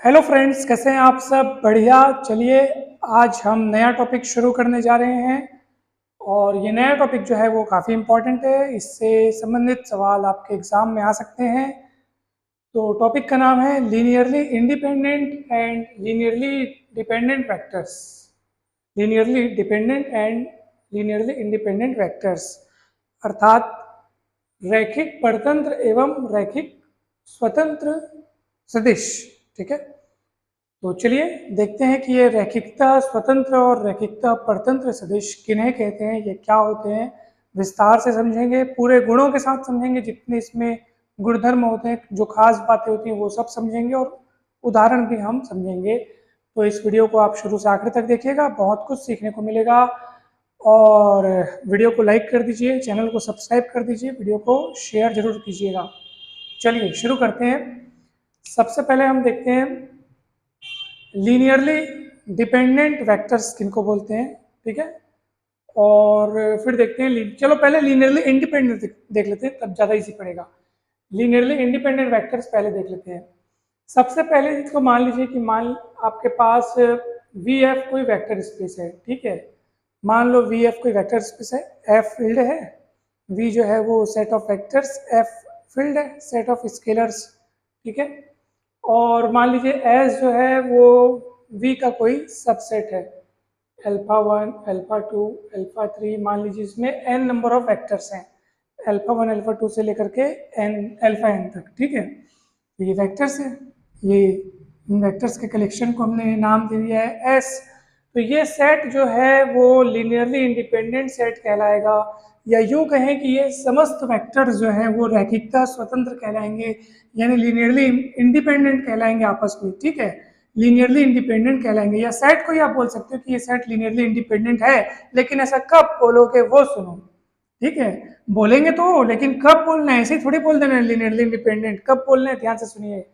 Hello friends, कैसे हैं आप सब? बढ़िया। चलिए, आज हम नया टॉपिक शुरू करने जा रहे हैं और ये नया टॉपिक जो है वो काफ़ी इम्पोर्टेंट है। इससे संबंधित सवाल आपके एग्ज़ाम में आ सकते हैं। तो टॉपिक का नाम है linearly independent and linearly dependent vectors. Linearly dependent and linearly independent vectors, अर्थात रैखिक परतंत्र एवं रैखिक स्वतंत्र सदिश। ठीक है, तो चलिए देखते हैं कि ये रैखिकता स्वतंत्र और रैखिकता परतंत्र सदिश किन्हें कहते हैं, ये क्या होते हैं। विस्तार से समझेंगे, पूरे गुणों के साथ समझेंगे, जितने इसमें गुणधर्म होते हैं, जो खास बातें होती हैं वो सब समझेंगे और उदाहरण भी हम समझेंगे। तो इस वीडियो को आप शुरू से आखिर तक देखिएगा, बहुत कुछ सीखने को मिलेगा। और वीडियो को लाइक कर दीजिए, चैनल को सब्सक्राइब कर दीजिए, वीडियो को शेयर जरूर कीजिएगा। चलिए शुरू करते हैं। सबसे पहले हम देखते हैं लीनियरली डिपेंडेंट वेक्टर्स किनको बोलते हैं। ठीक है, और फिर देखते हैं, चलो पहले लीनियरली इंडिपेंडेंट देख लेते हैं, तब ज़्यादा इजी पड़ेगा। लीनियरली इंडिपेंडेंट वेक्टर्स पहले देख लेते हैं। सबसे पहले इसको मान लीजिए कि आपके पास वी एफ कोई वेक्टर स्पेस है। ठीक है, मान लो वी एफ कोई वेक्टर स्पेस है, एफ फील्ड है, वी जो है वो set of vectors, F field है, सेट ऑफ स्केलर्स। ठीक है, और मान लीजिए एस जो है वो वी का कोई सबसेट है, अल्फा 1, अल्फा 2, अल्फा 3। मान लीजिए इसमें एन नंबर ऑफ वेक्टर्स हैं, अल्फा 1, अल्फा 2 से लेकर के एन, अल्फा एन तक। ठीक है, तो ये वेक्टर्स है, ये इन वेक्टर्स के कलेक्शन को हमने नाम दे दिया है एस। तो ये सेट जो है वो लीनियरली इंडिपेंडेंट सेट कहलाएगा, या यूं कहें कि ये समस्त वेक्टर जो है वो रैखिकता स्वतंत्र कहलाएंगे, यानी लीनियरली इंडिपेंडेंट कहलाएंगे आपस में। ठीक है, लीनियरली इंडिपेंडेंट कहलाएंगे, या सेट को ही आप बोल सकते हो कि ये सेट लीनियरली इंडिपेंडेंट है। लेकिन ऐसा कब बोलोगे वो सुनो। ठीक है, बोलेंगे तो, लेकिन कब बोलना है, ऐसे ही थोड़ी बोल देना है लीनियरली इंडिपेंडेंट। कब बोलना है, ध्यान से सुनिए।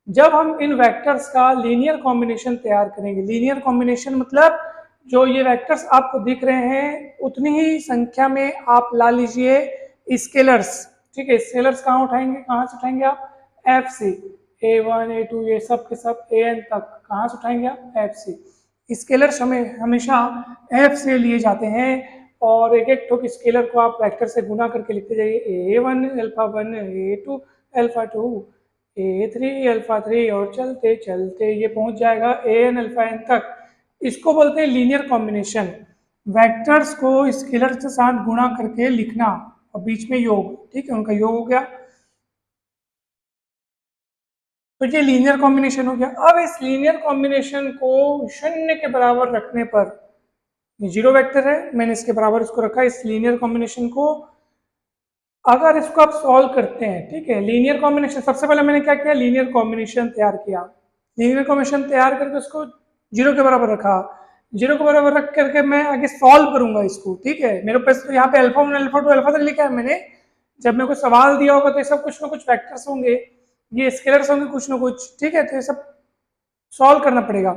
जब हम इन वेक्टर्स का लीनियर कॉम्बिनेशन तैयार करेंगे। लीनियर कॉम्बिनेशन मतलब जो ये वेक्टर्स आपको दिख रहे हैं उतनी ही संख्या में आप ला लीजिए स्केलर्स। ठीक है, स्केलर्स कहाँ उठाएंगे, कहाँ से उठाएंगे आप? एफ से, A1, A2, ये सब के सब An तक कहाँ से उठाएंगे आप? एफ से। स्केलर्स हमें हमेशा एफ से लिए जाते हैं, और एक एक ठोक स्केलर को आप वेक्टर से गुना करके लिखते जाइए। A1 alpha 1, A2 alpha 2, A3 alpha 3, और चलते चलते ये पहुंच जाएगा An अल्फा n तक। इसको बोलते हैं लीनियर कॉम्बिनेशन। वेक्टर्स को स्केलर के साथ गुणा करके लिखना और बीच में योग। ठीक है, उनका योग हो गया, तो ये लीनियर कॉम्बिनेशन हो गया। अब इस लीनियर कॉम्बिनेशन को शून्य के बराबर रखने पर, जीरो वेक्टर है, मैंने इसके बराबर इसको रखा। इस लीनियर कॉम्बिनेशन को अगर इसको आप सॉल्व करते हैं, ठीक है, लीनियर कॉम्बिनेशन, सबसे पहले मैंने क्या किया, लीनियर कॉम्बिनेशन तैयार किया। लीनियर कॉम्बिनेशन तैयार करके उसको जीरो के बराबर रखा। जीरो के बराबर रख करके मैं आगे सॉल्व करूंगा इसको। ठीक है, मेरे पास तो यहाँ पे अल्फा 1, अल्फा 2, अल्फा तक लिखा है मैंने। जब मेरे को सवाल दिया होगा तो ये सब कुछ ना कुछ वेक्टर्स होंगे, ये स्केलर्स होंगे कुछ ना कुछ। ठीक है, तो ये सब सॉल्व करना पड़ेगा।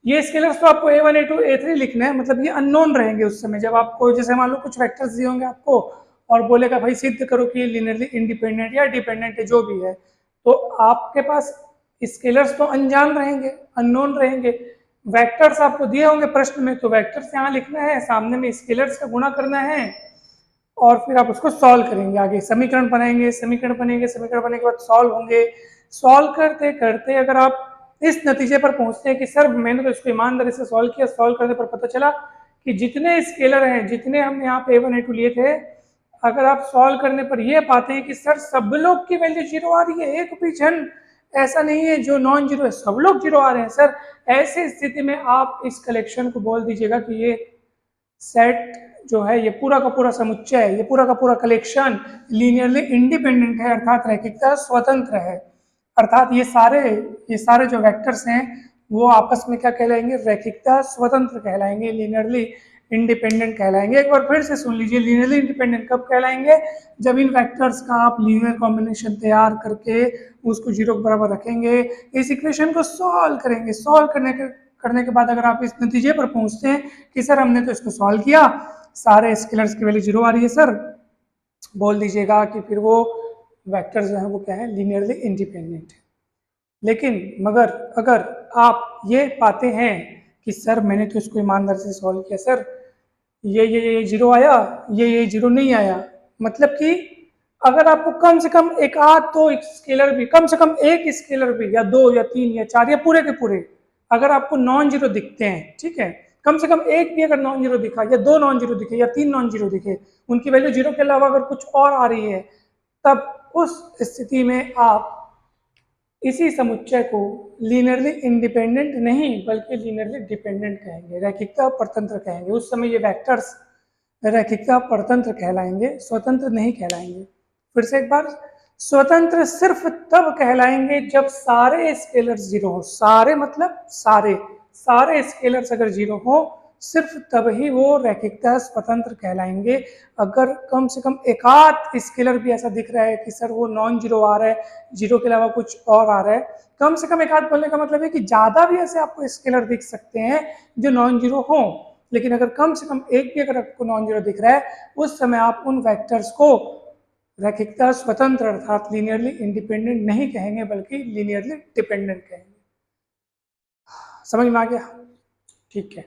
ये स्केलर्स तो आपको A1, A2, A3 लिखना है, मतलब ये अननोन रहेंगे उस समय जब आपको, जैसे मान लो कुछ वेक्टर्स दिए होंगे आपको और बोलेगा भाई सिद्ध करो कि लीनियरली इंडिपेंडेंट या डिपेंडेंट है, जो भी है, तो आपके पास स्केलर्स तो अनजान रहेंगे, अननोन रहेंगे। वेक्टर्स आपको दिए होंगे प्रश्न में, तो वेक्टर्स यहाँ लिखना है, सामने में स्केलर्स का गुणा करना है, और फिर आप उसको सॉल्व करेंगे। आगे समीकरण बनाएंगे, समीकरण बनेंगे, समीकरण बनने के बाद सॉल्व होंगे। सॉल्व करते करते अगर आप इस नतीजे पर पहुंचते हैं कि सर मैंने तो इसको ईमानदारी से सॉल्व किया, सॉल्व करने पर पता चला कि जितने स्केलर हैं, जितने हमने यहाँ पे A1, A2 लिए थे, अगर आप सॉल्व करने पर ये पाते हैं कि सर सब लोग की वैल्यू जीरो आ रही है, एक भी जन ऐसा नहीं है जो नॉन जीरो है, सब लोग जीरो आ रहे हैं सर, ऐसी स्थिति में आप इस कलेक्शन को बोल दीजिएगा कि ये सेट जो है, ये पूरा का पूरा समुच्चय है, ये पूरा का पूरा कलेक्शन लीनियरली इंडिपेंडेंट है, अर्थात रैखिकता स्वतंत्र है। अर्थात ये सारे जो वेक्टर्स हैं वो आपस में क्या कहलाएंगे? रैखिकता स्वतंत्र कहलाएंगे, लीनियरली इंडिपेंडेंट कहलाएंगे। एक बार फिर से सुन लीजिए, लीनियरली इंडिपेंडेंट कब कहलाएंगे? जब इन वेक्टर्स का आप लीनियर कॉम्बिनेशन तैयार करके उसको जीरो के बराबर रखेंगे, इस इक्वेशन को सॉल्व करेंगे। सॉल्व करने के बाद अगर आप इस नतीजे पर पहुंचते हैं कि सर हमने तो इसको सॉल्व किया, सारे स्केलर्स की वैल्यू जीरो आ रही है सर, बोल दीजिएगा कि फिर वो वेक्टर जो है वो क्या है? लीनियरली इंडिपेंडेंट है। लेकिन मगर अगर आप ये पाते हैं कि सर मैंने तो इसको ईमानदारी से सॉल्व किया सर, ये जीरो आया, ये जीरो नहीं आया, मतलब कि अगर आपको कम से कम एक आध तो स्केलर भी, कम से कम एक स्केलर भी, या दो या तीन या चार या पूरे के पूरे, अगर आपको नॉन जीरो दिखते हैं, ठीक है, कम से कम एक भी अगर नॉन जीरो दिखा, या दो नॉन जीरो दिखे, या तीन नॉन जीरो दिखे, उनकी वैल्यू जीरो के अलावा अगर कुछ और आ रही है, तब उस स्थिति में आप इसी समुच्चय को लीनियरली इंडिपेंडेंट नहीं बल्कि लीनियरली डिपेंडेंट कहेंगे, रैखिकता परतंत्र कहेंगे। उस समय ये वेक्टर्स रैखिकता परतंत्र कहलाएंगे, स्वतंत्र नहीं कहलाएंगे। फिर से एक बार, स्वतंत्र सिर्फ तब कहलाएंगे जब सारे स्केलर्स जीरो हो, सारे मतलब सारे स्केलर्स अगर जीरो हो, सिर्फ तब ही वो रैखिकता स्वतंत्र कहलाएंगे। अगर कम से कम एक आध स्केलर भी ऐसा दिख रहा है कि सर वो नॉन जीरो आ रहा है, जीरो के अलावा कुछ और आ रहा है, कम से कम एक आध बोलने का मतलब है कि ज्यादा भी ऐसे आपको स्केलर दिख सकते हैं जो नॉन जीरो हो, लेकिन अगर कम से कम एक भी अगर आपको नॉन जीरो दिख रहा है, उस समय आप उन वेक्टर्स को रैखिकता स्वतंत्र अर्थात लीनियरली इंडिपेंडेंट नहीं कहेंगे बल्कि लीनियरली डिपेंडेंट कहेंगे। समझ में आ गया? ठीक है,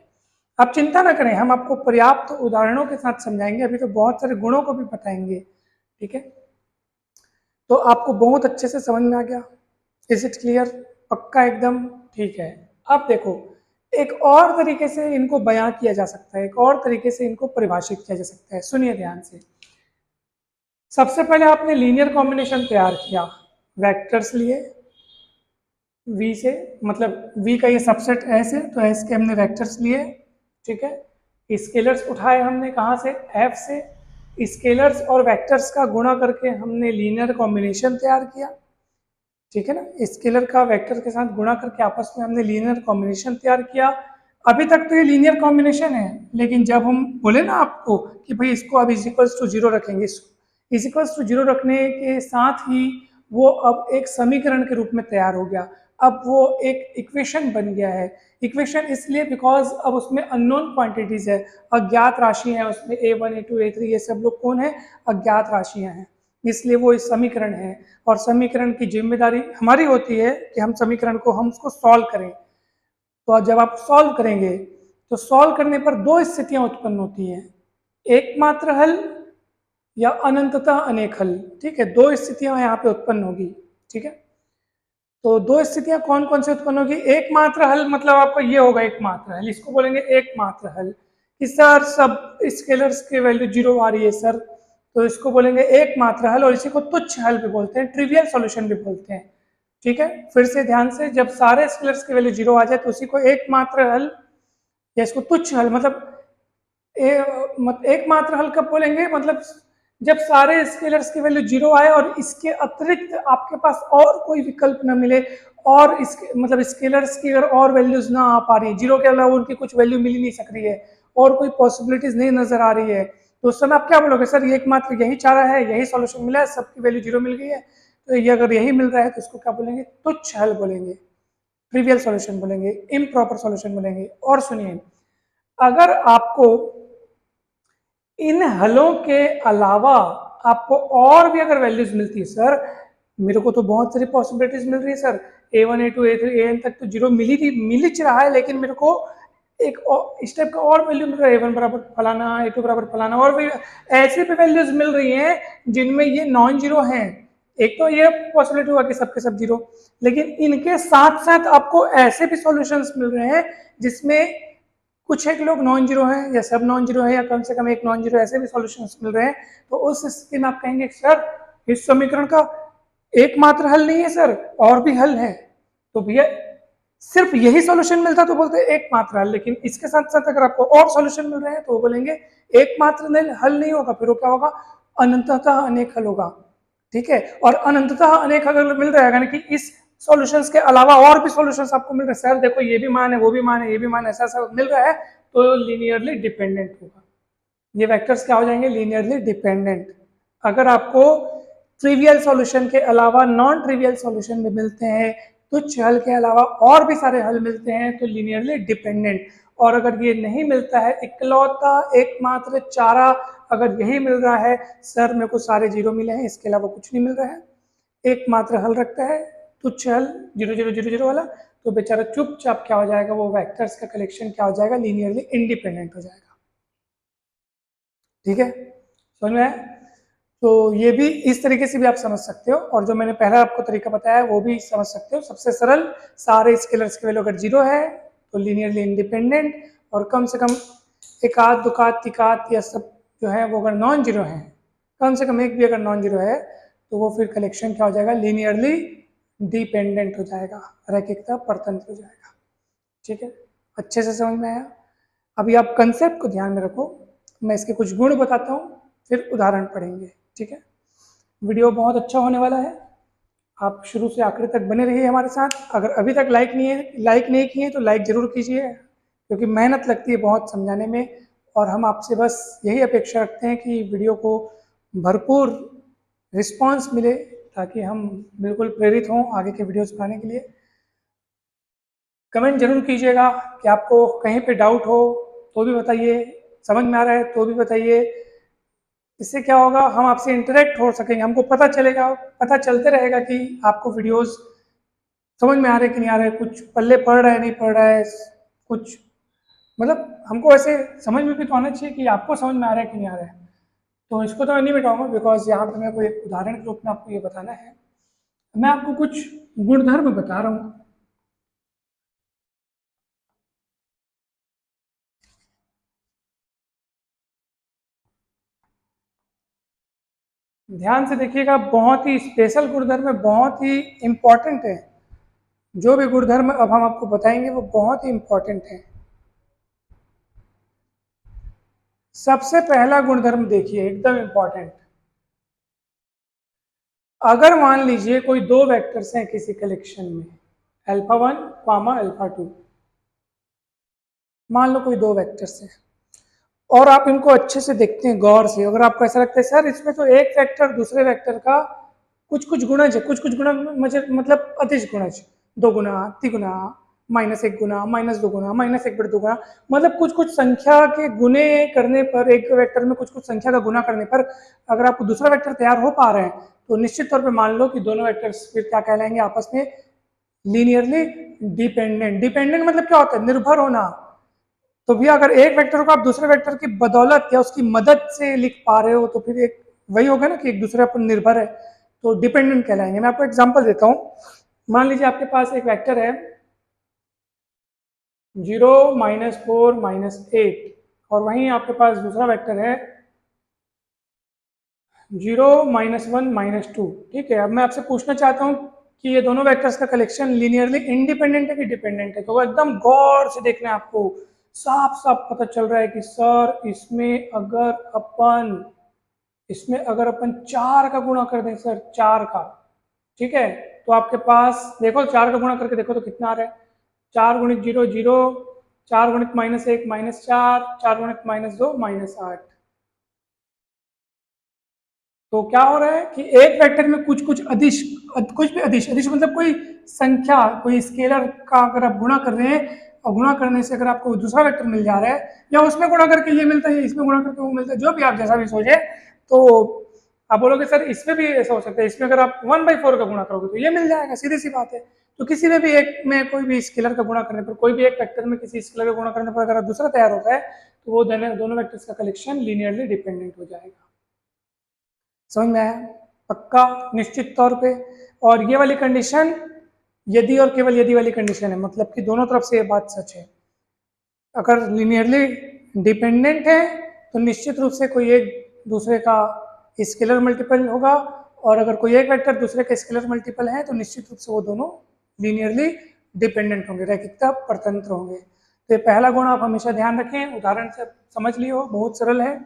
आप चिंता ना करें, हम आपको पर्याप्त उदाहरणों के साथ समझाएंगे, अभी तो बहुत सारे गुणों को भी बताएंगे, ठीक है? तो आपको बहुत अच्छे से समझ में आ गया? Is it clear? पक्का एकदम? ठीक है। अब देखो, एक और तरीके से इनको बयां किया जा सकता है, एक और तरीके से इनको परिभाषित किया जा सकता है, सुनिए ध्यान से। सबसे पहले आपने लीनियर कॉम्बिनेशन तैयार किया, वेक्टर्स लिए V से, मतलब V का ये सबसेट S है तो S के हमने वेक्टर्स लिए, ठीक है। स्केलर्स उठाए हमने कहाँ से? F से। स्केलर्स और वेक्टर्स का गुणा करके हमने लीनियर कॉम्बिनेशन तैयार किया, ठीक है ना। स्केलर का वेक्टर के साथ गुणा करके आपस में हमने लीनियर कॉम्बिनेशन तैयार किया। अभी तक तो ये लीनियर कॉम्बिनेशन है, लेकिन जब हम बोले ना आपको कि भाई इसको अब इज इक्वल्स टू जीरो रखेंगे, इज इक्वल्स टू जीरो रखने के साथ ही वो अब एक समीकरण के रूप में तैयार हो गया, अब वो एक इक्वेशन बन गया है। इक्वेशन इसलिए बिकॉज अब उसमें अननोन क्वांटिटीज है, अज्ञात राशि है उसमें, A1 A2 A3 ये सब लोग कौन है? अज्ञात राशियां हैं, इसलिए वो इस समीकरण है। और समीकरण की जिम्मेदारी हमारी होती है कि हम समीकरण को, हम उसको सॉल्व करें। तो जब आप सॉल्व करेंगे तो सॉल्व करने पर दो स्थितियां उत्पन्न होती हैं, एकमात्र हल या अनंततः अनेक हल, ठीक है। दो स्थितियां यहाँ पे उत्पन्न होगी, ठीक है। तो दो स्थितियां कौन कौन से उत्पन्न होगी? एकमात्र हल मतलब आपका ये होगा एकमात्र हल, इसको बोलेंगे एकमात्र हल कि सर सब स्केलर्स के वैल्यू जीरो आ रही है सर, तो इसको बोलेंगे एकमात्र हल, और इसी को तुच्छ हल भी बोलते हैं, ट्रिवियल सॉल्यूशन भी बोलते हैं, ठीक है। फिर से ध्यान से, जब सारे स्केलर्स की वैल्यू जीरो आ जाए तो उसी को एकमात्र हल या इसको तुच्छ हल, मतलब एकमात्र हल कब बोलेंगे? मतलब जब सारे स्केलर्स की वैल्यू जीरो आए और इसके अतिरिक्त आपके पास और कोई विकल्प न मिले, और इसके मतलब स्केलर्स की अगर और वैल्यूज ना आ पा रही, जीरो के अलावा उनकी कुछ वैल्यू मिल ही नहीं सक रही है और कोई पॉसिबिलिटीज नहीं नजर आ रही है, तो उस समय आप क्या बोलोगे? सर ये एकमात्र यही चारा है, यही सॉल्यूशन मिला है, सबकी वैल्यू जीरो मिल गई है, तो ये अगर यही मिल रहा है तो इसको क्या बोलेंगे? तुच्छ हल बोलेंगे, ट्रिवियल सॉल्यूशन बोलेंगे, इम्प्रॉपर सॉल्यूशन बोलेंगे। और सुनिए, अगर आपको इन हलों के अलावा आपको और भी अगर वैल्यूज मिलती है, सर मेरे को तो बहुत सारी पॉसिबिलिटीज मिल रही है sir, A1 A2 A3 AN तक तो जीरो मिल ही रहा है, लेकिन मेरे को एक स्टेप का और वैल्यू मिल रहा है, A1 बराबर फलाना, A2 बराबर फलाना, और भी ऐसे भी वैल्यूज मिल रही हैं जिनमें ये नॉन जीरो हैं। एक तो ये पॉसिबिलिटी हुआ कि सबके सब जीरो, लेकिन इनके साथ साथ आपको ऐसे भी सॉल्यूशंस मिल रहे हैं जिसमें कुछ एक लोग नॉन जीरो हैं या सब नॉन जीरो है या कम से कम एक नॉन जीरो, ऐसे भी सॉल्यूशंस मिल रहे हैं। तो उस स्थिति में आप कहेंगे सर इस समीकरण का एकमात्र हल नहीं है सर, और भी हल है, तो भैया सिर्फ यही सॉल्यूशन मिलता तो बोलते एकमात्र हल, लेकिन इसके साथ साथ अगर आपको और सॉल्यूशन मिल रहे हैं तो वो बोलेंगे एकमात्र हल नहीं होगा, फिर वो क्या होगा? अनंततः अनेक हल होगा, ठीक है। और अनंततः अनेक अगर मिल रहा है यानी कि इस सॉल्यूशंस के अलावा और भी सॉल्यूशंस आपको मिल रहे हैं, सर देखो ये भी मान है, वो भी मान है, ये भी मान है, ऐसा ऐसा मिल रहा है, तो लीनियरली डिपेंडेंट होगा। ये वेक्टर्स क्या हो जाएंगे? Linearly dependent. अगर आपको ट्रिवियल सॉल्यूशन के अलावा नॉन ट्रिवियल सॉल्यूशन भी मिलते हैं, तुच्छ हल के अलावा और भी सारे हल मिलते हैं, तो लीनियरली डिपेंडेंट। और अगर ये नहीं मिलता है, इकलौता एकमात्र चारा अगर यही मिल रहा है, सर मेरे को सारे जीरो मिले हैं, इसके अलावा कुछ नहीं मिल रहा है, एकमात्र हल रखता है, तुच्छ हल 0 0 0 0 वाला, तो बेचारा चुपचाप क्या हो जाएगा, वो वेक्टर्स का कलेक्शन क्या हो जाएगा, लीनियरली इंडिपेंडेंट हो जाएगा। ठीक है, समझ में आया? तो ये भी इस तरीके से भी आप समझ सकते हो, और जो मैंने पहला आपको तरीका बताया है वो भी समझ सकते हो। सबसे सरल, सारे स्केलर्स की वैल्यू अगर 0 है तो लीनियरली इंडिपेंडेंट, और कम से कम एक आध दुकात तिकात या सब जो है वो अगर नॉन जीरो है, कम से कम एक भी अगर नॉन जीरो है, तो वो फिर कलेक्शन क्या हो जाएगा, लीनियरली डिपेंडेंट हो जाएगा, रैखिकता परतंत्र हो जाएगा। ठीक है, अच्छे से समझ में आया? अभी आप कंसेप्ट को ध्यान में रखो, मैं इसके कुछ गुण बताता हूँ, फिर उदाहरण पढ़ेंगे। ठीक है, वीडियो बहुत अच्छा होने वाला है, आप शुरू से आखिर तक बने रहिए हमारे साथ। अगर अभी तक लाइक नहीं किए तो लाइक जरूर कीजिए, क्योंकि मेहनत लगती है बहुत समझाने में, और हम आपसे बस यही अपेक्षा रखते हैं कि वीडियो को भरपूर रिस्पांस मिले, ताकि हम बिल्कुल प्रेरित हों आगे के वीडियोस बनाने के लिए। कमेंट जरूर कीजिएगा कि आपको कहीं पे डाउट हो तो भी बताइए, समझ में आ रहा है तो भी बताइए। इससे क्या होगा, हम आपसे इंटरेक्ट हो सकेंगे, हमको पता चलेगा, पता चलते रहेगा कि आपको वीडियोस समझ में आ रहे कि नहीं आ रहे, कुछ पल्ले पड़ रहा है नहीं पड़ रहा है, कुछ मतलब हमको ऐसे समझ में भी तो आना चाहिए कि आपको समझ में आ रहा है कि नहीं आ रहा है। तो इसको तो मैं नहीं बताऊंगा, बिकॉज यहाँ पे मैं कोई एक उदाहरण के रूप में आपको ये बताना है। मैं आपको कुछ गुणधर्म बता रहा हूँ। ध्यान से देखिएगा, बहुत ही स्पेशल गुणधर्म है, बहुत ही इंपॉर्टेंट है। जो भी गुणधर्म अब हम आपको बताएंगे वो बहुत ही इंपॉर्टेंट है। सबसे पहला गुणधर्म देखिए, एकदम इंपॉर्टेंट। अगर मान लीजिए कोई दो वेक्टर्स हैं किसी कलेक्शन में, अल्फा 1 कॉमा अल्फा 2, मान लो कोई दो वेक्टर्स हैं, और आप इनको अच्छे से देखते हैं गौर से, अगर आपको ऐसा लगता है सर इसमें तो एक वेक्टर दूसरे वेक्टर का कुछ कुछ गुणज है, कुछ कुछ गुणज मतलब अतिश गुणज, 2 गुना, 3 गुना, -1 गुना, -2 गुना, -1/2 गुना, मतलब कुछ कुछ संख्या के गुने करने पर, एक वेक्टर में कुछ कुछ संख्या का गुना करने पर अगर आपको दूसरा वेक्टर तैयार हो पा रहे हैं, तो निश्चित तौर पे मान लो कि दोनों वेक्टर्स फिर क्या कहलाएंगे आपस में, लीनियरली डिपेंडेंट। डिपेंडेंट मतलब क्या होता है, निर्भर होना। तो भी अगर एक वेक्टर को आप दूसरे वेक्टर की बदौलत या उसकी मदद से लिख पा रहे हो, तो फिर एक वही होगा ना कि एक दूसरे पर निर्भर है, तो डिपेंडेंट कहलाएंगे। मैं आपको एग्जांपल देता हूं, मान लीजिए आपके पास एक वेक्टर है 0 -4 -8, और वहीं आपके पास दूसरा वेक्टर है 0 -1 -2। ठीक है, अब मैं आपसे पूछना चाहता हूं कि ये दोनों वेक्टर्स का कलेक्शन लीनियरली इंडिपेंडेंट है कि डिपेंडेंट है? तो एकदम गौर से देखना है आपको, साफ साफ पता चल रहा है कि सर इसमें अगर अपन 4 का गुणा कर दें, सर 4 का, ठीक है, तो आपके पास देखो 4 का गुणा करके देखो तो कितना आ रहा है, 4 गुणित 0 0, 4 गुणित -1 -4, 4 गुणित -2 -8। तो क्या हो रहा है कि एक वेक्टर में कुछ कुछ अदिश, कुछ भी अदिश, अदिश मतलब कोई संख्या, कोई स्केलर का अगर आप गुणा कर रहे हैं, और गुणा करने से अगर आपको दूसरा वेक्टर मिल जा रहा है, या उसमें गुणा करके ये मिलता है, इसमें गुणा करके वो मिलता है, जो भी आप जैसा भी सोचे, तो आप बोलोगे सर इसमें भी ऐसा हो सकता है, इसमें अगर आप 1/4 का गुणा करोगे तो ये मिल जाएगा, सीधी सी बात है। तो किसी में भी एक में कोई भी स्केलर का गुणा करने पर, कोई भी एक वेक्टर में किसी स्केलर का गुणा करने पर अगर दूसरा तैयार होता है, तो वो दोनों वेक्टर्स का कलेक्शन लीनियरली डिपेंडेंट हो जाएगा। समझ में आया? पक्का, निश्चित तौर पे। और ये वाली कंडीशन यदि और केवल यदि वाली कंडीशन है, मतलब कि दोनों तरफ से ये बात सच है। अगर लिनियरली डिपेंडेंट है तो निश्चित रूप से कोई एक दूसरे का स्केलर मल्टीपल होगा, और अगर कोई एक वेक्टर दूसरे का स्केलर मल्टीपल है तो निश्चित रूप से वो दोनों लीनियरली डिपेंडेंट होंगे, रैखिकता परतंत्र होंगे। तो ये पहला गुण आप हमेशा ध्यान रखें, उदाहरण से समझ लियो, बहुत सरल है।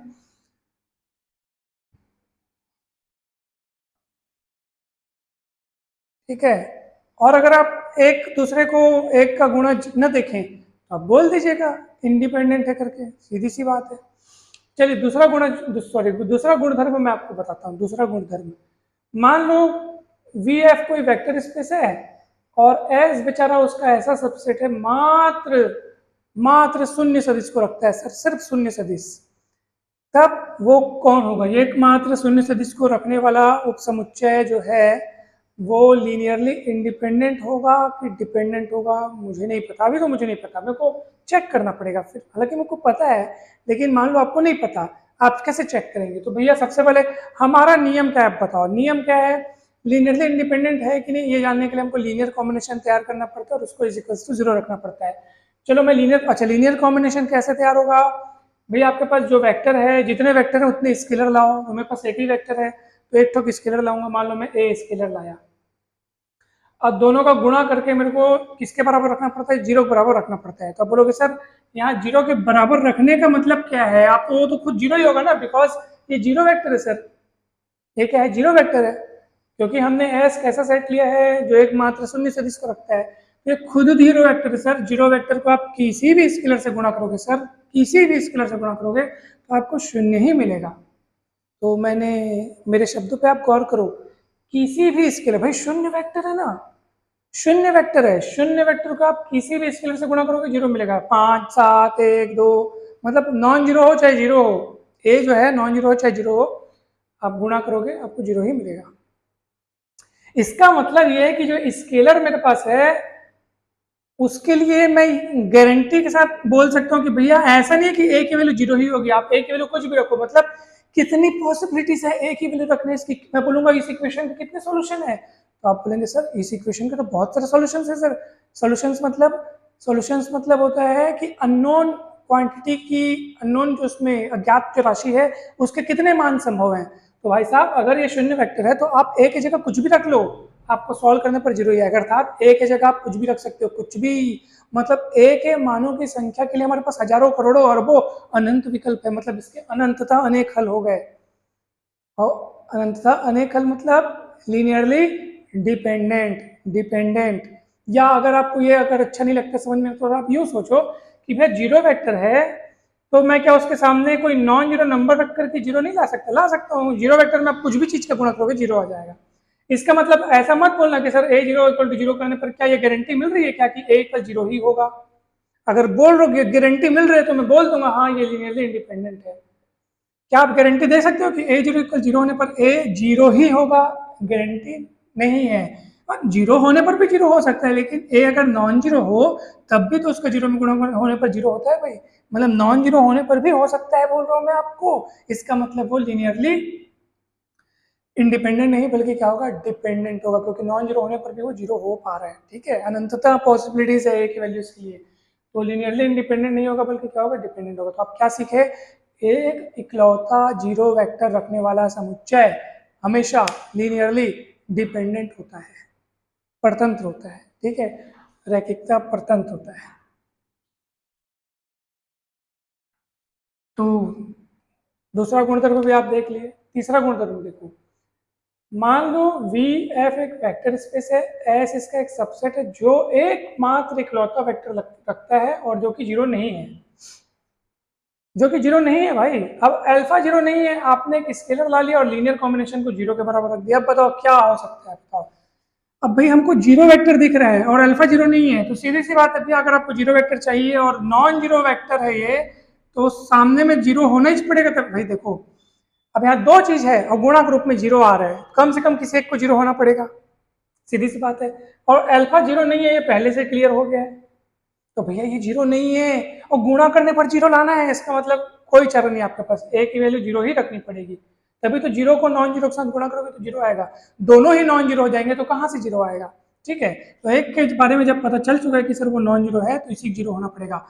ठीक है, और अगर आप एक दूसरे को एक का गुणज न देखें तो आप बोल दीजिएगा इंडिपेंडेंट है करके, सीधी सी बात है। चलिए दूसरा गुणधर्म मैं आपको बताता हूँ। दूसरा गुणधर्म, मान लो वी एफ कोई वेक्टर स्पेस है, और एस बेचारा उसका ऐसा सबसेट है, मात्र मात्र शून्य सदिश को रखता है सर, सिर्फ शून्य सदिश, तब वो कौन होगा? एकमात्र शून्य सदिश को रखने वाला उपसमुच्चय जो है वो लीनियरली इंडिपेंडेंट होगा कि डिपेंडेंट होगा, मुझे नहीं पता, अभी तो मुझे नहीं पता, मेरे को चेक करना पड़ेगा फिर। हालांकि मेरे को पता है, लेकिन मान लो आपको नहीं पता, आप कैसे चेक करेंगे? तो भैया सबसे पहले हमारा नियम क्या है, आप बताओ नियम क्या है? लीनियरली इंडिपेंडेंट है कि नहीं, ये जानने के लिए हमको लीनियर कॉम्बिनेशन तैयार करना पड़ता है और उसको इज इक्वल्स टू 0 रखना पड़ता है। चलो मैं लीनियर कॉम्बिनेशन कैसे तैयार होगा? भैया आपके पास जो वेक्टर है, जितने वेक्टर है उतने स्केलर लाओ। तो मेरे पास एक ही वेक्टर है, तो एक ठोक स्केलर लाऊंगा। मान लो मैं ए स्केलर लाया, अब दोनों का गुणा करके मेरे को किसके बराबर रखना पड़ता है? 0 के बराबर रखना पड़ता है। तो आप बोलोगे सर यहाँ 0 के बराबर रखने का मतलब क्या है? आपको वो तो खुद 0 ही होगा ना, बिकॉज ये 0 वेक्टर है सर। ये क्या है? 0 वेक्टर है, क्योंकि हमने एस कैसा सेट लिया है जो एकमात्र शून्य सदिश को रखता है। तो ये खुद 0 वेक्टर है सर। 0 वेक्टर को आप किसी भी स्केलर से गुणा करोगे सर, किसी भी स्केलर से गुणा करोगे तो आपको शून्य ही मिलेगा। तो मैंने, मेरे शब्दों पे आप गौर करो, किसी भी स्केलर, भाई शून्य वेक्टर है ना, शून्य वेक्टर है, शून्य वेक्टर को आप किसी भी स्केलर से गुणा करोगे 0 मिलेगा। 5 7 1 2, मतलब नॉन जीरो हो चाहे 0 हो, ए जो है नॉन जीरो हो चाहे 0 हो, आप गुणा करोगे आपको 0 ही मिलेगा। इसका मतलब ये है कि जो स्केलर मेरे पास है उसके लिए मैं गारंटी के साथ बोल सकता हूँ कि भैया ऐसा नहीं है कि ए की वैल्यू 0 ही होगी। आप ए की वैल्यू कुछ भी रखो, मतलब कितनी पॉसिबिलिटीज है ए की वैल्यू रखने इसकी। मैं बोलूंगा इस इक्वेशन के कितने सॉल्यूशन है, तो आप बोलेंगे सर इस इक्वेशन के तो बहुत सारे सॉल्यूशंस है सर। सॉल्यूशंस मतलब होता है कि अननोन क्वांटिटी की, अननोन जो उसमें अज्ञात जो राशि है उसके कितने मान संभव हैं। तो भाई साहब अगर ये शून्य वेक्टर है तो आप ए की जगह कुछ भी रख लो, आपको सॉल्व करने पर 0 ही आएगा। अर्थात ए की जगह आप कुछ भी रख सकते हो, कुछ भी, मतलब ए के मानों की संख्या के लिए हमारे पास हजारों करोड़ों अरबों अनंत विकल्प है। मतलब इसके अनंतता अनेक हल हो गए। और अनंतता अनेक हल मतलब लीनियरली डिपेंडेंट। या अगर आपको ये अगर अच्छा नहीं लगता समझ में, तो आप यूँ सोचो कि भाई 0 वेक्टर है तो मैं क्या उसके सामने कोई नॉन जीरो नंबर रख करके 0 नहीं ला सकता? ला सकता हूँ। 0 वेक्टर में आप कुछ भी चीज का गुणा करोगे 0 आ जाएगा। इसका मतलब ऐसा मत बोलना कि सर A0 इक्वल टू 0 करने पर क्या ये गारंटी मिल रही है क्या कि A इक्वल 0 ही होगा? अगर बोल रहे हो गारंटी मिल रही है तो मैं बोल दूंगा हाँ ये लीनियरली इंडिपेंडेंट है। क्या आप गारंटी दे सकते हो कि A0 इक्वल 0 होने पर A 0 ही होगा? गारंटी नहीं है। 0 होने पर भी 0 हो सकता है, लेकिन A अगर नॉन जीरो हो तब भी तो उसका 0 में गुणा होने पर 0 होता है भाई। मतलब नॉन जीरो होने पर भी हो सकता है, बोल रहा हूँ मैं आपको। इसका मतलब वो लीनियरली इंडिपेंडेंट नहीं बल्कि क्या होगा? डिपेंडेंट होगा, क्योंकि नॉन जीरो होने पर भी वो 0 हो पा रहा है। ठीक है, अनंतता पॉसिबिलिटीज है ए की वैल्यूज के लिए, तो लीनियरली इंडिपेंडेंट नहीं होगा बल्कि क्या होगा? डिपेंडेंट होगा। तो आप क्या सीखे? एक इकलौता 0 वेक्टर रखने वाला समुच्चय हमेशा लीनियरली डिपेंडेंट होता है, परतंत्र होता है। ठीक है, रैखिकता परतंत्र होता है। तो दूसरा गुणधर्म भी आप देख लिए, तीसरा गुणधर्म देखो। मान लो वी एफ एक वेक्टर स्पेस है, एस इसका एक सबसेट है जो एकमात्र इकलौता वेक्टर रखता है और जो कि 0 नहीं है, जो कि 0 नहीं है भाई। अब अल्फा 0 नहीं है, आपने एक स्केलर ला लिया और लीनियर कॉम्बिनेशन को 0 के बराबर रख दिया। अब बताओ क्या हो सकता है, बताओ। अब भाई हमको 0 वेक्टर दिख रहा है और अल्फा 0 नहीं है, तो सीधी सी बात है भैया, अगर आपको 0 वेक्टर चाहिए और नॉन 0 वेक्टर है ये, तो सामने में 0 होना ही पड़ेगा। तब भाई देखो, अब यहाँ दो चीज है और गुणा के रूप में 0 आ रहा है, कम से कम किसी एक को 0 होना पड़ेगा, सीधी सी बात है। और अल्फा 0 नहीं है, ये पहले से क्लियर हो गया है। तो भैया ये 0 नहीं है और गुणा करने पर 0 लाना है, इसका मतलब कोई चारा नहीं आपके पास, ए की वैल्यू 0 ही रखनी पड़ेगी। तभी तो 0 को नॉन 0 के साथ गुणा करोगे तो 0 आएगा। दोनों ही नॉन 0 हो जाएंगे तो कहाँ से 0 आएगा? ठीक है, तो एक के बारे में जब पता चल चुका है कि सर वो नॉन 0 है तो इसी 0 होना पड़ेगा,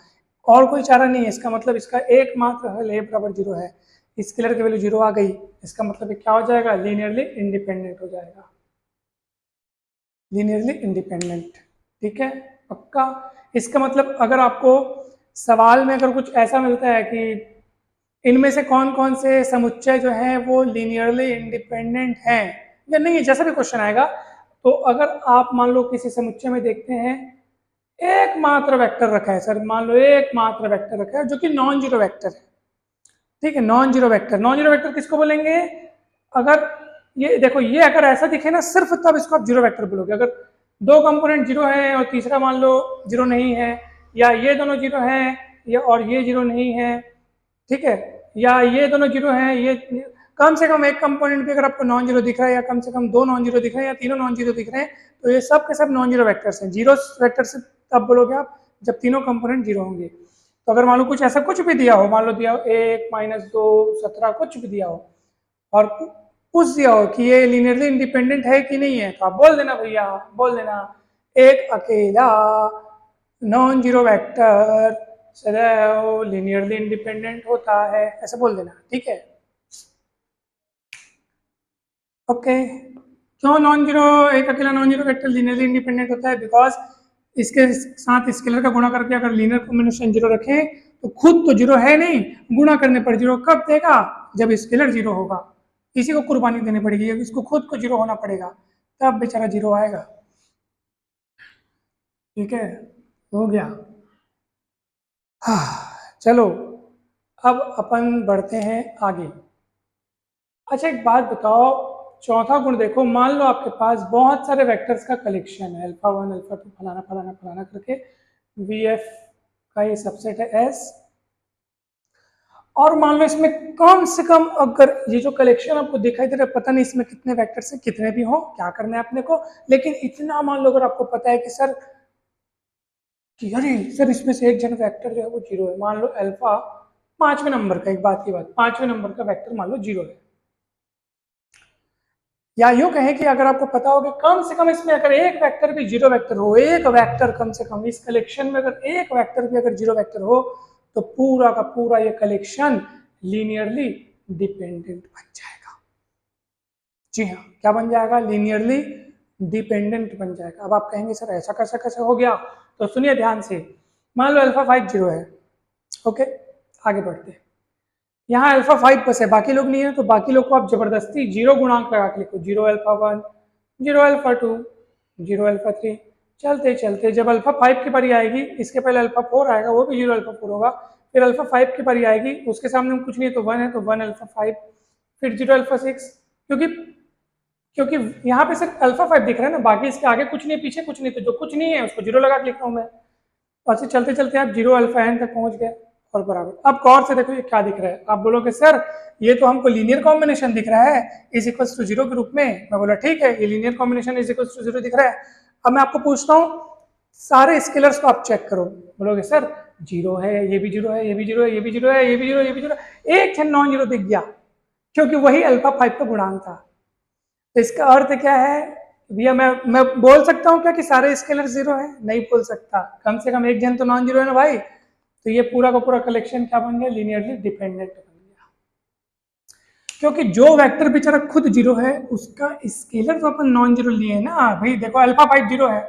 और कोई चारा नहीं है। इसका मतलब इसका एकमात्र हल ए बराबर 0 है। स्केलर की वैल्यू 0 आ गई, इसका मतलब क्या हो जाएगा? लीनियरली इंडिपेंडेंट हो जाएगा, लीनियरली इंडिपेंडेंट। ठीक है, पक्का। इसका मतलब अगर आपको सवाल में अगर कुछ ऐसा मिलता है कि इनमें से कौन कौन से समुच्चय जो हैं वो लीनियरली इंडिपेंडेंट हैं या नहीं है, जैसा भी क्वेश्चन आएगा, तो अगर आप मान लो किसी समुच्चय में देखते हैं एकमात्र वेक्टर रखा है, सर मान लो एकमात्र वेक्टर रखा है जो कि नॉन जीरो वेक्टर है। ठीक है, non zero vector, non zero vector किसको बोलेंगे? अगर ये देखो, ये अगर ऐसा दिखे ना सिर्फ, तब इसको आप जीरो वेक्टर बोलोगे। अगर दो कंपोनेंट जीरो है और तीसरा मान लो जीरो नहीं है, या ये दोनों जीरो हैं या और ये जीरो नहीं है, ठीक है, या ये दोनों जीरो हैं ये, कम से कम एक कंपोनेंट भी अगर आपको नॉन जीरो दिख रहा है या कम से कम दो नॉन जीरो दिख रहे हैं या तीनों नॉन जीरो दिख रहे हैं तो ये सब के सब नॉन जीरो वेक्टर्स हैं। जीरो वेक्टर से तब बोलोगे आप जब तीनों कंपोनेंट जीरो होंगे। तो अगर मान लो कुछ ऐसा कुछ भी दिया हो, मान लो दिया हो 1 -2 17 कुछ भी दिया हो और पूछ दिया हो कि ये लीनियरली इंडिपेंडेंट है कि नहीं है, तो आप बोल देना भैया, बोल देना एक अकेला नॉन जीरो वेक्टर सदैव लीनियरली इंडिपेंडेंट होता है, ऐसा बोल देना, ठीक है। ओके, क्यों नॉन जीरो, एक अकेला non zero vector linearly independent होता है? बिकॉज इसके साथ स्केलर का गुणा करके अगर लीनियर कॉम्बिनेशन जीरो रखें तो खुद तो जीरो है नहीं, गुणा करने पर जीरो कब देगा? जब स्केलर जीरो होगा। इसी को कुर्बानी देनी पड़ेगी, इसको खुद को जीरो होना पड़ेगा तब बेचारा जीरो आएगा। ठीक है, हो गया। चलो अब अपन बढ़ते हैं आगे। अच्छा एक बात बताओ, चौथा गुण देखो, मान लो आपके पास बहुत सारे वेक्टर्स का कलेक्शन है, अल्फा 1 अल्फा 2 फलाना फलाना फलाना करके, वी एफ का ये सबसेट है एस, और मान लो इसमें कम से कम, अगर ये जो कलेक्शन आपको दिखाई दे रहा है, पता नहीं इसमें कितने वेक्टर्स हैं, कितने भी हो, क्या करना है अपने को, लेकिन इतना मान लो अगर आपको पता है कि सर कि अरे सर इसमें से एक जन वेक्टर जो है वो जीरो है, मान लो अल्फा 5वें नंबर का, एक बात की बात, 5वें नंबर का वेक्टर मान लो जीरो है, या यूं कहें कि अगर आपको पता हो कि कम से कम इसमें अगर एक वेक्टर भी जीरो वेक्टर हो, एक वेक्टर कम से कम इस कलेक्शन में अगर एक वेक्टर भी अगर जीरो वेक्टर हो, तो पूरा का पूरा ये कलेक्शन लीनियरली डिपेंडेंट बन जाएगा। जी हाँ, क्या बन जाएगा? लीनियरली डिपेंडेंट बन जाएगा। अब आप कहेंगे सर ऐसा कैसे कैसे हो गया? तो सुनिए ध्यान से, मान लो अल्फा 5 जीरो है, ओके, आगे बढ़ते हैं। यहाँ अल्फा 5 बस है, बाकी लोग नहीं है, तो बाकी लोग को आप जबरदस्ती जीरो गुणांक लगा के लिखो, 0 अल्फा 1, 0 अल्फा 2, 0 अल्फा 3, चलते चलते जब अल्फा 5 की बारी आएगी, इसके पहले अल्फा 4 आएगा, वो भी 0 अल्फा 4 होगा, फिर अल्फा 5 की बारी आएगी, उसके सामने कुछ नहीं है तो 1 है, तो 1 अल्फा 5, फिर 0 अल्फा 6, क्योंकि क्योंकि यहाँ पे सिर्फ अल्फा 5 दिख रहा है ना, बाकी इसके आगे कुछ नहीं, पीछे कुछ नहीं, तो जो कुछ नहीं है उसको जीरो लगा के लिख रहा हूँ मैं। तो ऐसे चलते चलते आप 0 अल्फा एन तक पहुंच गए और बराबर। अब गौर से देखो ये क्या दिख रहा है, आप बोलोगे सर ये तो हमको लीनियर कॉम्बिनेशन दिख रहा है इज इक्वल्स टू जीरो के रूप में। मैं बोला ठीक है, ये linear combination is equals to zero दिख रहा है। अब मैं आपको पूछता हूँ सारे स्केलर्स को आप चेक करो, बोलोगे सर जीरो है, ये भी जीरो है, ये भी जीरो है, ये भी जीरो है, ये भी जीरो है, ये भी जीरो है, एक नॉन जीरो दिख गया क्योंकि वही अल्फा 5 का गुणांक था। तो इसका अर्थ क्या है भैया, मैं बोल सकता हूँ क्या कि सारे स्केलर जीरो है? नहीं बोल सकता, कम से कम एक जन तो नॉन जीरो है ना भाई। तो ये पूरा का पूरा कलेक्शन क्या बन गया? लीनियरली डिपेंडेंट बन गया, क्योंकि जो वेक्टर बेचारा खुद जीरो है उसका स्केलर तो अपन नॉन जीरो लिए ना भाई। देखो अल्फा 5 जीरो है,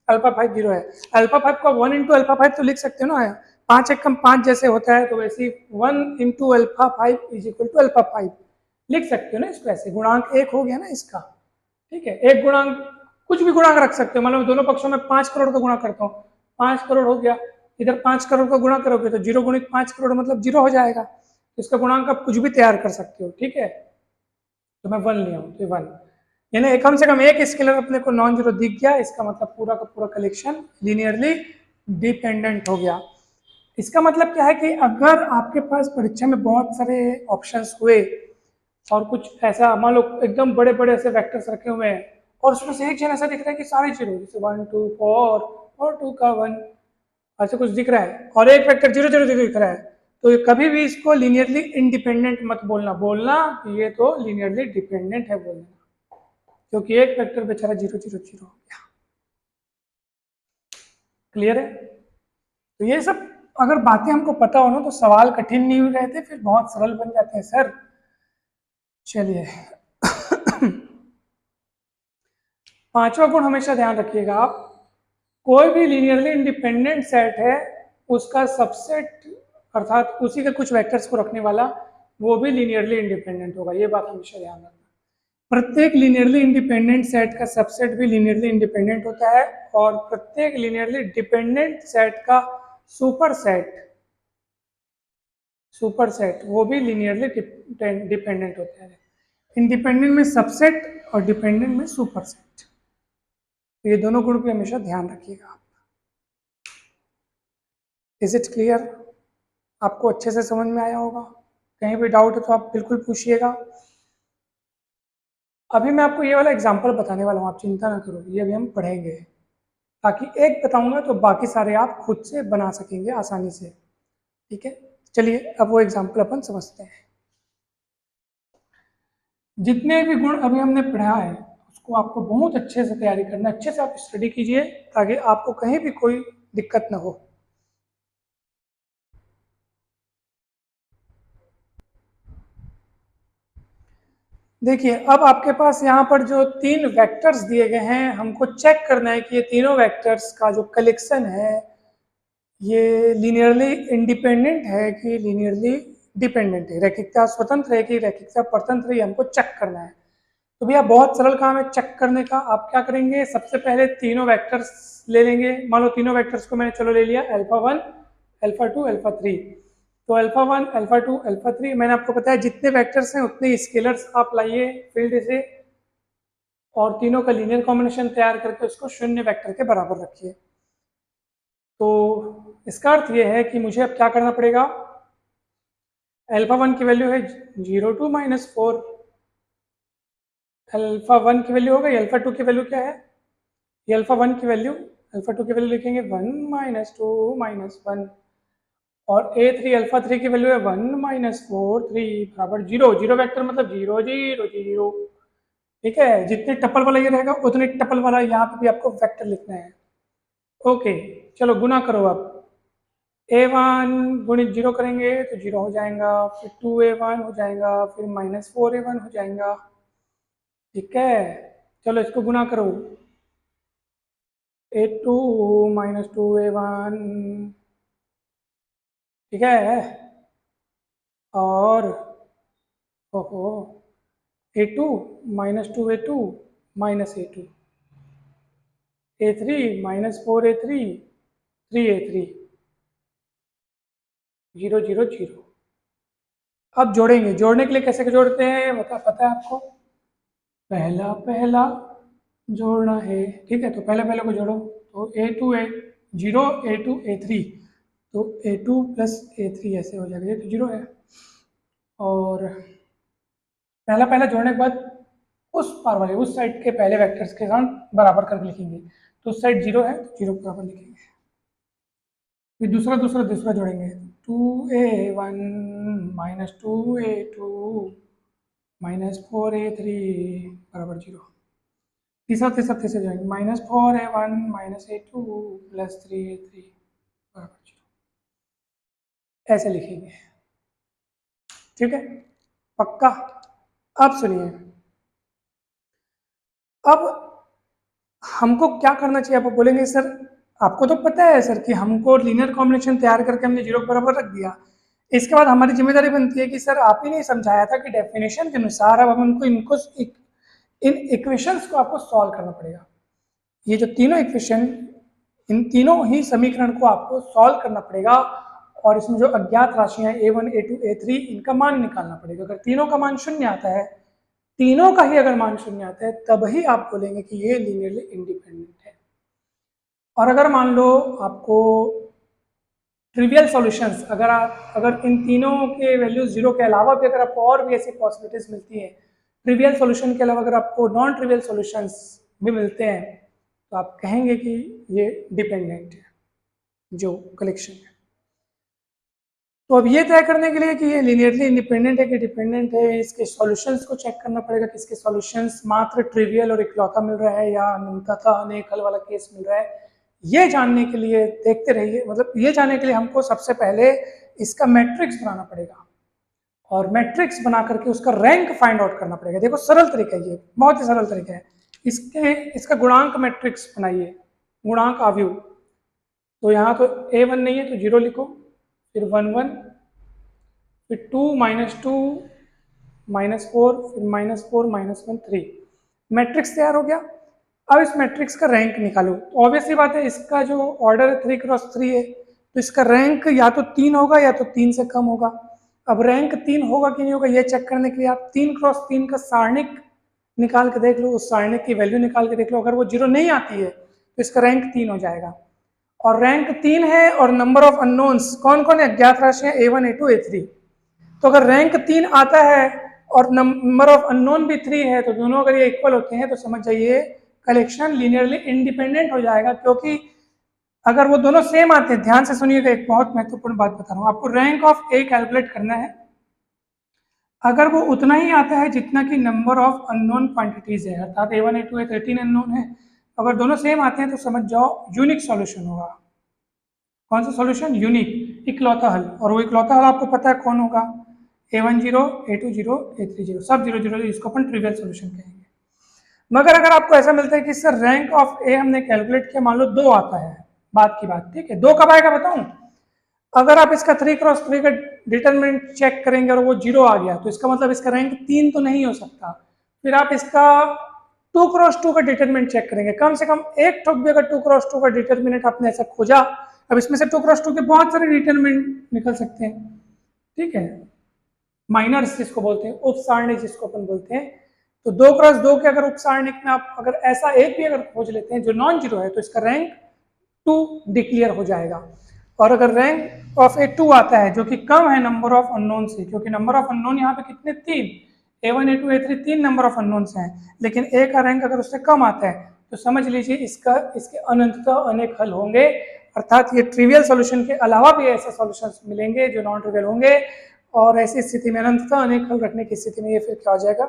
अल्फा 5 जीरो है, अल्फा 5 को 1 इंटू अल्फा 5 तो लिख सकते हो ना, 5 एक कम 5 जैसे होता है, तो वैसे ही 1 into alpha 5 is equal to alpha 5 लिख सकते हो ना इसको, ऐसे गुणांक एक हो गया ना इसका। ठीक है, एक गुणांक कुछ भी गुणांक रख सकते हो, मतलब दोनों पक्षों में 5 करोड़ का गुणा करता हूँ, 5 करोड़ हो गया, इधर 5 करोड़ का गुणा करोगे तो 0 गुणित 5 करोड़ मतलब 0 हो जाएगा, तो इसका गुणांक आप कुछ भी तैयार कर सकते हो। ठीक है, तो मैं 1 लिया हूँ, तो 1 यानी कम से कम एक स्केलर अपने को नॉन जीरो दिख गया, इसका मतलब पूरा का पूरा कलेक्शन लीनियरली डिपेंडेंट हो गया। इसका मतलब क्या है कि अगर आपके पास परीक्षा में बहुत सारे ऑप्शंस हुए और कुछ ऐसा मान लो एकदम बड़े बड़े ऐसे वेक्टर्स रखे हुए हैं और उसमें से एक जन ऐसा दिख रहा है कि सारे जीरो, जैसे 1 2 4 और 2 का 1 ऐसे कुछ दिख रहा है और एक वेक्टर 0 0 0 दिख रहा है, तो ये कभी भी इसको लीनियरली इंडिपेंडेंट मत बोलना, बोलना कि ये तो लीनियरली डिपेंडेंट है बोलना, क्योंकि एक वेक्टर बेचारा 0 0 0 हो गया। क्लियर है? तो ये सब अगर बातें हमको पता हो ना तो सवाल कठिन नहीं रहते, फिर बहुत सरल बन जाते हैं सर। चलिए पांचवा गुण हमेशा ध्यान रखिएगा आप, कोई भी लीनियरली इंडिपेंडेंट सेट है उसका सबसेट अर्थात उसी के कुछ वेक्टर्स को रखने वाला वो भी लीनियरली इंडिपेंडेंट होगा, ये बात हमेशा ध्यान रखना। प्रत्येक लीनियरली इंडिपेंडेंट सेट का सबसेट भी लीनियरली इंडिपेंडेंट होता है और प्रत्येक लीनियरली डिपेंडेंट सेट का सुपर सेट वो भी लीनियरली डिपेंडेंट होता है। इंडिपेंडेंट में सबसेट और डिपेंडेंट में सुपर सेट, तो ये दोनों गुण भी हमेशा ध्यान रखिएगा आप। Is it clear? आपको अच्छे से समझ में आया होगा? कहीं भी डाउट है तो आप बिल्कुल पूछिएगा। अभी मैं आपको ये वाला एग्जाम्पल बताने वाला हूँ, आप चिंता ना करो, ये अभी हम पढ़ेंगे, ताकि एक बताऊंगा तो बाकी सारे आप खुद से बना सकेंगे आसानी से। ठीक है, चलिए अब वो एग्जाम्पल अपन समझते हैं। जितने भी गुण अभी हमने पढ़ा है उसको आपको बहुत अच्छे से तैयारी करना, अच्छे से आप स्टडी कीजिए ताकि आपको कहीं भी कोई दिक्कत ना हो। देखिए अब आपके पास यहाँ पर जो तीन वेक्टर्स दिए गए हैं, हमको चेक करना है कि ये तीनों वेक्टर्स का जो कलेक्शन है ये लीनियरली इंडिपेंडेंट है कि लीनियरली डिपेंडेंट है, रैखिकता स्वतंत्र है कि रैखिकता परतंत्र है, हमको चेक करना है। तो भैया बहुत सरल काम है चेक करने का। आप क्या करेंगे, सबसे पहले तीनों वेक्टर्स ले लेंगे। मान लो तीनों वेक्टर्स को मैंने चलो ले लिया, अल्फा 1 अल्फा 2 अल्फा 3। तो अल्फा 1 अल्फा 2 अल्फा 3, मैंने आपको बताया जितने वेक्टर्स हैं उतने स्केलर्स आप लाइए फील्ड से, और तीनों का लीनियर कॉम्बिनेशन तैयार करके उसको शून्य वेक्टर के बराबर रखिए। तो इसका अर्थ ये है कि मुझे अब क्या करना पड़ेगा, अल्फा 1 की वैल्यू है 0 2 -4, अल्फा 1 की वैल्यू हो गई, अल्फा 2 की वैल्यू क्या है, ये अल्फा 1 की वैल्यू, अल्फा 2 की वैल्यू लिखेंगे 1 -2 -1, और A3 अल्फा 3 की वैल्यू है 1 -4 3 बराबर 0। जीरो वेक्टर मतलब 0 0 0। ठीक है, जितने टपल वाला ये रहेगा उतने टपल वाला यहाँ पे भी आपको वेक्टर लिखना है। ओके, चलो गुना करो अब। A1 गुणित 0 करेंगे तो 0 हो जाएगा, फिर 2A1 हो जाएगा, फिर -4A1 हो जाएगा। ठीक है, चलो इसको गुना करो, A2 -2A1, ठीक है, और ओहो A2 -2A2 -A2, A3 -4A3 3A3 0 0 0। अब जोड़ेंगे, जोड़ने के लिए कैसे जोड़ते हैं पता है आपको, पहला पहला जोड़ना है। ठीक है, तो पहले पहले को जोड़ो, तो A2 0 A2 A3, तो A2 + A3 ऐसे हो जाएगा, ये तो 0 है। और पहला पहला जोड़ने के बाद उस पार वाले उस साइड के पहले वेक्टर्स के साथ बराबर करके लिखेंगे, तो उस साइड 0 है तो 0 बराबर लिखेंगे। फिर दूसरा दूसरा दूसरा जोड़ेंगे, 2A1 -2A2 -4A3 बराबर 0। तीसरा तीसरा तीसरा जोड़ेंगे, -4A1 -A2 + 3A3 बराबर 0, ऐसे लिखेंगे। ठीक है, पक्का। अब सुनिए, अब हमको क्या करना चाहिए। आप बोलेंगे सर आपको तो पता है सर कि हमको लीनियर कॉम्बिनेशन तैयार करके हमने 0 के बराबर रख दिया, इसके बाद हमारी जिम्मेदारी बनती है कि सर आप ही ने समझाया था कि डेफिनेशन के अनुसार अब हम इनको इन इक्वेशंस को आपको सॉल्व करना पड़ेगा। ये जो तीनों इक्वेशन, इन तीनों ही समीकरण को आपको सॉल्व करना पड़ेगा, और इसमें जो अज्ञात राशियां A1 A2 A3 इनका मान निकालना पड़ेगा। अगर तीनों का मान शून्य आता है, तीनों का ही अगर मान शून्य आता है, तब ही आप बोलेंगे कि ये लीनियरली इंडिपेंडेंट है। और अगर मान लो आपको ट्रिवियल सॉल्यूशंस, अगर इन तीनों के वैल्यू 0 के अलावा भी अगर आपको और भी ऐसी पॉसिबिलिटीज मिलती है, ट्रिवियल सॉल्यूशन के अलावा अगर आपको नॉन ट्रिवियल सॉल्यूशंस भी मिलते हैं, तो आप कहेंगे कि ये डिपेंडेंट है जो कलेक्शन है। तो अब ये तय करने के लिए कि ये लीनियरली इंडिपेंडेंट है कि डिपेंडेंट है, इसके सॉल्यूशंस को चेक करना पड़ेगा कि इसके सॉल्यूशंस मात्र ट्रिवियल और इकलौता मिल रहा है या अनंतता अनेक हल वाला केस मिल रहा है। ये जानने के लिए देखते रहिए, मतलब ये जानने के लिए हमको सबसे पहले इसका मैट्रिक्स बनाना पड़ेगा, और मैट्रिक्स बना करके उसका रैंक फाइंड आउट करना पड़ेगा। देखो सरल तरीका है, ये बहुत ही सरल तरीका है। इसका गुणांक मैट्रिक्स बनाइए, गुणांक आव्यूह। तो यहाँ तो A1 नहीं है तो 0 लिखो, फिर 1 1, फिर 2 -2 -4, फिर -4 -1 3। मैट्रिक्स तैयार हो गया। अब इस मैट्रिक्स का रैंक निकालो। तो ऑब्वियसली बात है, इसका जो ऑर्डर 3 × 3 है, तो इसका रैंक या तो 3 होगा या तो 3 से कम होगा। अब रैंक 3 होगा कि नहीं होगा ये चेक करने के लिए आप 3 × 3 का सारणिक निकाल के देख लो, उस सारणिक की वैल्यू निकाल के देख लो। अगर वो 0 नहीं आती है तो इसका रैंक 3 हो जाएगा। और रैंक 3 है और नंबर ऑफ अननोन्स कौन कौन है, अज्ञात राशियां A1 A2 A3। तो अगर रैंक 3 आता है और नंबर ऑफ अननोन भी 3 है, तो दोनों अगर ये इक्वल होते हैं तो समझ जाइए कलेक्शन लीनियरली इंडिपेंडेंट हो जाएगा, क्योंकि अगर वो दोनों सेम आते हैं, ध्यान से सुनिएगा, एक बहुत महत्वपूर्ण बात बता रहा हूँ आपको, रैंक ऑफ ए कैलकुलेट करना है। अगर वो उतना ही आता है जितना कि नंबर ऑफ अननोन क्वांटिटीज है, अर्थात A1 A2 A 13 अननोन है, अगर दोनों सेम आते हैं तो समझ जाओ यूनिक सॉल्यूशन होगा। कौन सा सॉल्यूशन? यूनिक, इकलौता हल। और वो इकलौता हल आपको पता है कौन होगा? A10 A20 A30, सब 0 0, इसको अपन ट्रिवियल सॉल्यूशन कहेंगे। मगर अगर आपको ऐसा मिलता है कि सर रैंक ऑफ ए हमने कैलकुलेट किया, मान लो 2 आता है, बात की बात, ठीक है, 2 कब आएगा बताऊं? अगर आप इसका 3x3 का डिटरमिनेंट चेक करेंगे और वो 0 आ गया, तो इसका मतलब इसका रैंक 3 तो नहीं हो सकता। फिर आप इसका 2x2 का डिटरमिनेंट चेक करेंगे, कम से कम एक ठोक भी अगर 2x2 का डिटरमिनेंट आपने ऐसा खोजा, अब इसमें से 2x2 के बहुत सारे डिटरमिनेंट निकल सकते हैं, ठीक है, माइनर्स जिसको बोलते हैं, उप सारणी जिसको अपन बोलते हैं। तो 2x2 के अगर उप सारणिक में आप अगर ऐसा एक भी अगर खोज लेते हैं जो नॉन जीरो है, तो इसका रैंक 2 डिक्लेयर हो जाएगा। और अगर रैंक ऑफ ए 2 आता है जो कि कम है नंबर ऑफ अननोन से, क्योंकि नंबर ऑफ अननोन यहाँ पे कितने? 3, A1 A2 A3 3 number of unknown से हैं, लेकिन ए का रैंक अगर उससे कम आता है तो समझ लीजिए इसके अनंततः अनेक हल होंगे, अर्थात ये ट्रिवियल सॉल्यूशन के अलावा भी ऐसे सॉल्यूशंस मिलेंगे जो नॉन ट्रिवियल होंगे, और ऐसी स्थिति में अनंततः अनेक हल रखने की स्थिति में ये फिर क्या हो जाएगा?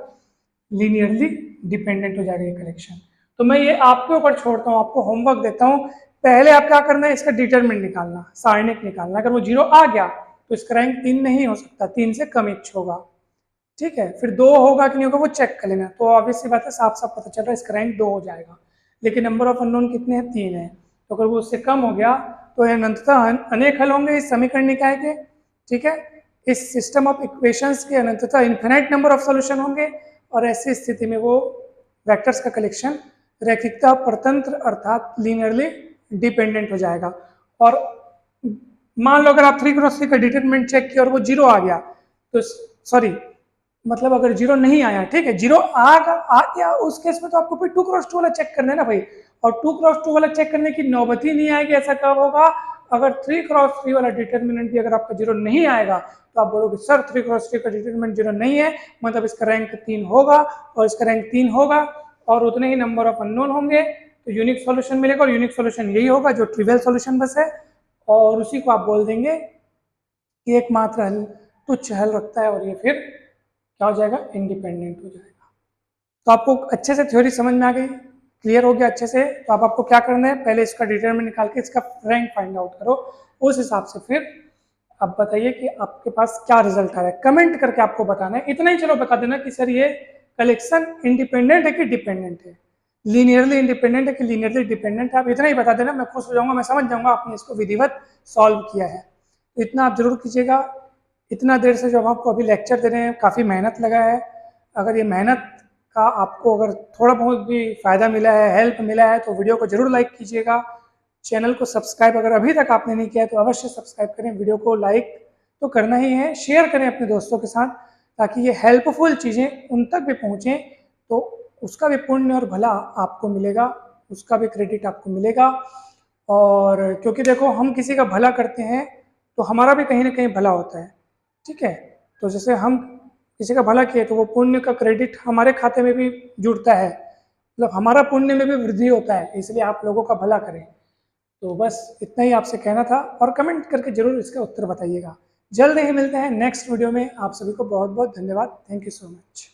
लीनियरली डिपेंडेंट हो जाएगा ये कलेक्शन। तो मैं ये आपके ऊपर छोड़ता हूँ, आपको होमवर्क देता हूँ, पहले आप क्या करना है, इसका डिटरमिनेंट निकालना, सारणिक निकालना। अगर वो 0 आ गया तो इसका रैंक 3 नहीं हो सकता, 3 से कम एच होगा, ठीक है। फिर 2 होगा कि नहीं होगा वो चेक कर लेना, तो ऑब्वियस सी बात है, साफ साफ पता चल रहा है इसका रैंक 2 हो जाएगा। लेकिन नंबर ऑफ अननोन कितने हैं? 3 है, तो अगर वो उससे कम हो गया तो अनंततः अनेक हल होंगे इस समीकरण निकाय के, ठीक है। इस सिस्टम ऑफ इक्वेशंस के अनंततः इन्फिनाइट नंबर ऑफ सॉल्यूशन होंगे, और ऐसी स्थिति में वो वेक्टर्स का कलेक्शन रैखिकता परतंत्र अर्थात लीनियरली डिपेंडेंट हो जाएगा। और मान लो अगर आप 3x3 का डिटरमिनेंट चेक किया और वो 0 आ गया, तो सॉरी मतलब अगर 0 नहीं आया, ठीक है, 0 आ गया, उस केस में तो आपको फिर 2x2 वाला चेक करना है ना भाई, और 2x2 वाला चेक करने की नौबत ही नहीं आएगी। ऐसा कब होगा? अगर 3x3 वाला डिटरमिनेंट भी अगर आपका 0 नहीं आएगा तो आप बोलोगे सर 3x3 का डिटरमिनेंट 0 नहीं है, मतलब इसका रैंक 3 होगा, और इसका रैंक 3 होगा और उतने ही नंबर ऑफ अननोन होंगे, तो यूनिक सॉल्यूशन मिलेगा। और यूनिक सॉल्यूशन यही होगा जो ट्रिवियल सॉल्यूशन बस है, और उसी को आप बोल देंगे कि एकमात्र हल, तुच्छ हल रखता है, और ये फिर क्या हो जाएगा? इंडिपेंडेंट हो जाएगा। तो आपको अच्छे से थ्योरी समझ में आ गई, क्लियर हो गया अच्छे से। तो अब आपको क्या करना है, पहले इसका डिटरमिनेंट निकाल के इसका रैंक फाइंड आउट करो, उस हिसाब से फिर अब बताइए कि आपके पास क्या रिजल्ट आ रहा है, कमेंट करके आपको बताना है। इतना ही चलो बता देना कि सर ये कलेक्शन इंडिपेंडेंट है कि डिपेंडेंट है, लीनियरली इंडिपेंडेंट है कि लीनियरली डिपेंडेंट है, आप इतना ही बता देना, मैं खुश हो जाऊंगा, मैं समझ जाऊंगा आपने इसको विधिवत सॉल्व किया है। तो इतना आप जरूर कीजिएगा। इतना देर से जो हम आपको अभी लेक्चर दे रहे हैं, काफ़ी मेहनत लगा है, अगर ये मेहनत का आपको अगर थोड़ा बहुत भी फ़ायदा मिला है, हेल्प मिला है, तो वीडियो को जरूर लाइक कीजिएगा। चैनल को सब्सक्राइब अगर अभी तक आपने नहीं किया है तो अवश्य सब्सक्राइब करें, वीडियो को लाइक तो करना ही है, शेयर करें अपने दोस्तों के साथ, ताकि ये हेल्पफुल चीज़ें उन तक भी पहुँचें, तो उसका भी पुण्य और भला आपको मिलेगा, उसका भी क्रेडिट आपको मिलेगा। और क्योंकि देखो हम किसी का भला करते हैं तो हमारा भी कहीं ना कहीं भला होता है, ठीक है। तो जैसे हम किसी का भला किए तो वो पुण्य का क्रेडिट हमारे खाते में भी जुड़ता है, मतलब हमारा पुण्य में भी वृद्धि होता है, इसलिए आप लोगों का भला करें। तो बस इतना ही आपसे कहना था, और कमेंट करके जरूर इसका उत्तर बताइएगा। जल्द ही मिलते हैं नेक्स्ट वीडियो में, आप सभी को बहुत बहुत धन्यवाद, थैंक यू सो मच।